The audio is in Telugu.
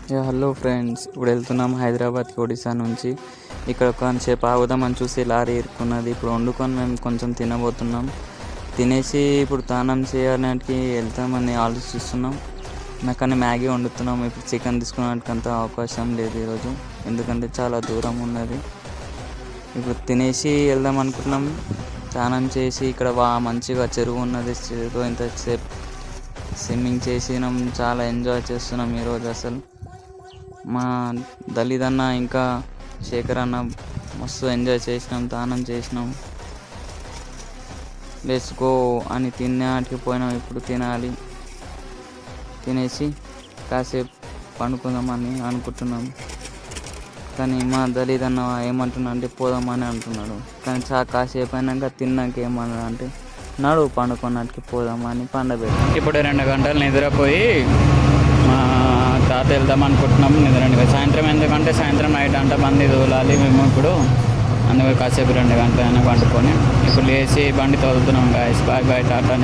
హలో ఫ్రెండ్స్, ఇప్పుడు వెళ్తున్నాం హైదరాబాద్కి ఒడిశా నుంచి. ఇక్కడ కొంచెంసేపు ఆగుదామని చూసి లారీ ఇరుక్కున్నది. ఇప్పుడు వండుకొని మేము కొంచెం తినబోతున్నాం. తినేసి ఇప్పుడు స్నానం చేయడానికి వెళ్తామని ఆలోచిస్తున్నాం. కానీ మ్యాగీ వండుతున్నాం. ఇప్పుడు చికెన్ తీసుకునేందుకు అంత అవకాశం లేదు ఈరోజు, ఎందుకంటే చాలా దూరం ఉన్నది. ఇప్పుడు తినేసి వెళ్దాం అనుకున్నాం. స్నానం చేసి ఇక్కడ మంచిగా చెరువు ఉన్నది. చెరువు ఇంతసేపు స్విమ్మింగ్ చేసినాం. చాలా ఎంజాయ్ చేస్తున్నాం ఈరోజు. అసలు మా దళిత్ అన్న ఇంకా శేఖర్ అన్న మస్తు ఎంజాయ్ చేసినాం, స్నానం చేసినాం. లెట్స్ గో అని తినడానికి పోయినాం. ఇప్పుడు తినాలి. తినేసి కాసేపు పండుకుందామని అనుకుంటున్నాం. కానీ మా దళిత్ అన్న ఏమంటున్నా అంటే పోదామని అంటున్నాడు. కానీ కాసేపు అయినాక తిన్నాక ఏమన్నా అంటే నడు పండుకున్నట్టుకి పోదామని పండబెట్టాం. ఇప్పుడు 2 గంటలు నిద్రపోయి మా తాత వెళ్దాం అనుకుంటున్నాం నిద్ర. సాయంత్రం ఎందుకంటే సాయంత్రం నైట్ అంట బండి తోలాలి మేము ఇప్పుడు. అందుకే కాసేపు 2 గంటలు అయినా పండుకొని ఇప్పుడు లేచి బండి తోలుతున్నాం. Guys bye bye Tata.